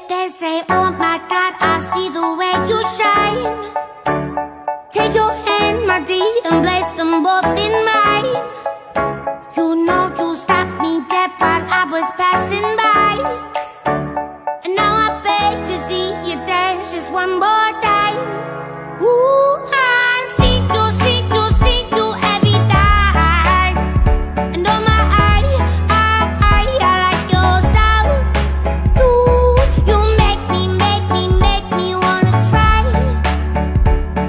They say, oh my God, I see the way you shine. Take your hand, my dear, and place them both in mine. You know you stopped me dead while I was passing by. And now I beg to see you dance just one more time. Ooh, I see you every time. And oh my, I like your style. You make me wanna try.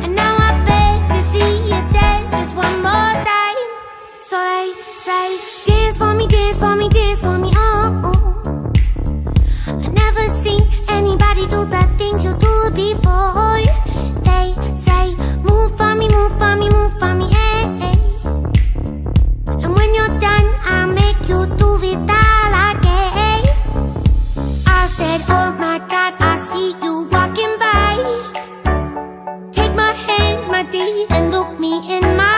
And now I beg to see you dance just one more time. So they say, dance for me, dance for me, dance for me, oh, oh. I never seen anybody do the things you do before. They say, move for me, move for me, move for me, eh, eh. And when you're done, I'll make you do it all again. I said, oh my God, I see you walking by. Take my hands, my dear, and look me in my